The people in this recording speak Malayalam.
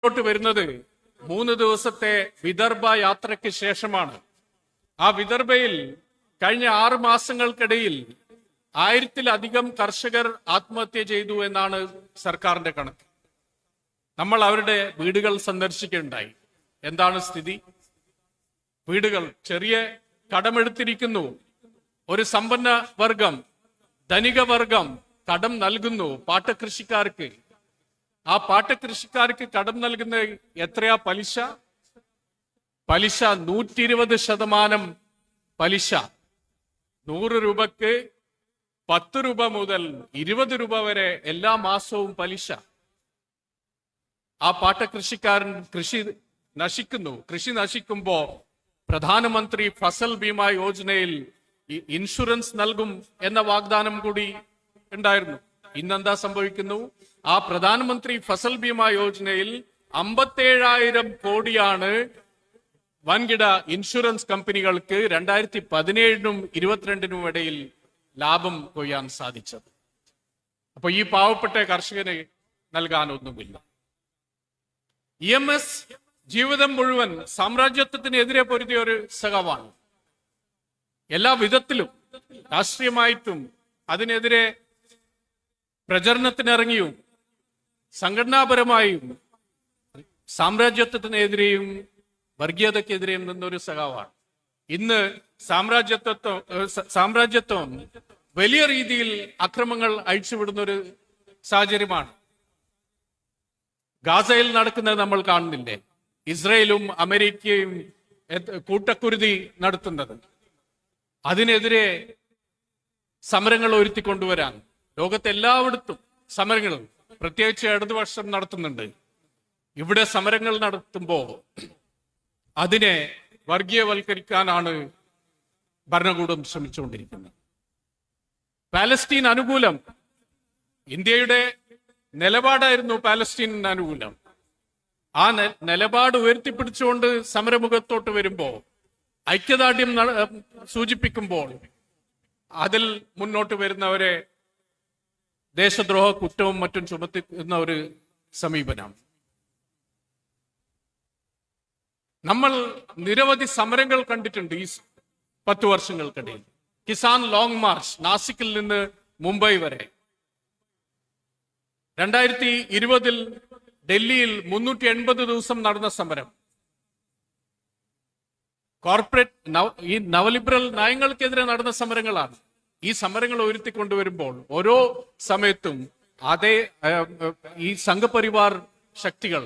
ഇങ്ങോട്ട് വരുന്നത് 3 ദിവസത്തെ വിദർഭ യാത്രയ്ക്ക് ശേഷമാണ്. ആ വിദർഭയിൽ കഴിഞ്ഞ 6 മാസങ്ങൾക്കിടയിൽ 1000-ലധികം കർഷകർ ആത്മഹത്യ ചെയ്തു എന്നാണ് സർക്കാരിന്റെ കണക്ക്. നമ്മൾ അവരുടെ വീടുകൾ സന്ദർശിക്കുകയുണ്ടായി. എന്താണ് സ്ഥിതി? വീടുകൾ ചെറിയ കടമെടുത്തിരിക്കുന്നു. ഒരു സമ്പന്ന വർഗം, ധനിക വർഗം കടം നൽകുന്നു പാട്ടകൃഷിക്കാർക്ക്. ആ പാട്ടകൃഷിക്കാർക്ക് കടം നൽകുന്ന എത്രയാ പലിശ? 120% പലിശ. 100 രൂപക്ക് 10 രൂപ മുതൽ 20 രൂപ വരെ എല്ലാ മാസവും പലിശ. ആ പാട്ടകൃഷിക്കാരൻ കൃഷി നശിക്കുന്നു. കൃഷി നശിക്കുമ്പോ പ്രധാനമന്ത്രി ഫസൽ ബീമ യോജനയിൽ ഇൻഷുറൻസ് നൽകും എന്ന വാഗ്ദാനം കൂടി ഉണ്ടായിരുന്നു. ഇന്നെന്താ സംഭവിക്കുന്നു? ആ പ്രധാനമന്ത്രി ഫസൽ ബീമ യോജനയിൽ 57,000 കോടിയാണ് വൻകിട ഇൻഷുറൻസ് കമ്പനികൾക്ക് 2017-നും 2022-നും ഇടയിൽ ലാഭം കൊയ്യാൻ സാധിച്ചത്. അപ്പൊ ഈ പാവപ്പെട്ട കർഷകന് നൽകാനൊന്നുമില്ല. EMS ജീവിതം മുഴുവൻ സാമ്രാജ്യത്വത്തിനെതിരെ പൊരുതിയ ഒരു സഖാവാണ്. എല്ലാ വിധത്തിലും രാഷ്ട്രീയമായിട്ടും അതിനെതിരെ പ്രചരണത്തിനിറങ്ങിയും സംഘടനാപരമായും സാമ്രാജ്യത്വത്തിനെതിരെയും വർഗീയതക്കെതിരെയും നിന്നൊരു സഖാവാണ്. ഇന്ന് സാമ്രാജ്യത്വം വലിയ രീതിയിൽ അക്രമങ്ങൾ അഴിച്ചുവിടുന്ന ഒരു സാഹചര്യമാണ്. ഗാസയിൽ നടക്കുന്നത് നമ്മൾ കാണുന്നില്ലേ? ഇസ്രയേലും അമേരിക്കയും കൂട്ടക്കുരുതി നടത്തുന്നത്. അതിനെതിരെ സമരങ്ങൾ ഒരുത്തിക്കൊണ്ടുവരാൻ ലോകത്തെല്ലായിടത്തും സമരങ്ങളും പ്രത്യേകിച്ച് ഇടതുപക്ഷം നടത്തുന്നുണ്ട്. ഇവിടെ സമരങ്ങൾ നടത്തുമ്പോൾ അതിനെ വർഗീയവൽക്കരിക്കാനാണ് ഭരണകൂടം ശ്രമിച്ചുകൊണ്ടിരിക്കുന്നത്. പാലസ്തീൻ അനുകൂലം ഇന്ത്യയുടെ നിലപാടായിരുന്നു പാലസ്തീനിന് അനുകൂലം. ആ നിലപാട് ഉയർത്തിപ്പിടിച്ചുകൊണ്ട് സമരമുഖത്തോട്ട് വരുമ്പോൾ, ഐക്യദാർഢ്യം സൂചിപ്പിക്കുമ്പോൾ അതിൽ മുന്നോട്ട് വരുന്നവരെ ദേശദ്രോഹ കുറ്റവും മറ്റും ചുമത്തുന്ന ഒരു സമീപനം. നമ്മൾ നിരവധി സമരങ്ങൾ കണ്ടിട്ടുണ്ട് ഈ 10 വർഷങ്ങൾക്കിടയിൽ. കിസാൻ ലോങ് മാർച്ച് നാസിക്കിൽ നിന്ന് മുംബൈ വരെ. 2020-ൽ ഡൽഹിയിൽ 380 ദിവസം നടന്ന സമരം. ഈ നവലിബറൽ നയങ്ങൾക്കെതിരെ നടന്ന സമരങ്ങളാണ്. ഈ സമരങ്ങൾ ഉയർത്തിക്കൊണ്ടുവരുമ്പോൾ ഓരോ സമയത്തും അതേ ഈ സംഘപരിവാർ ശക്തികൾ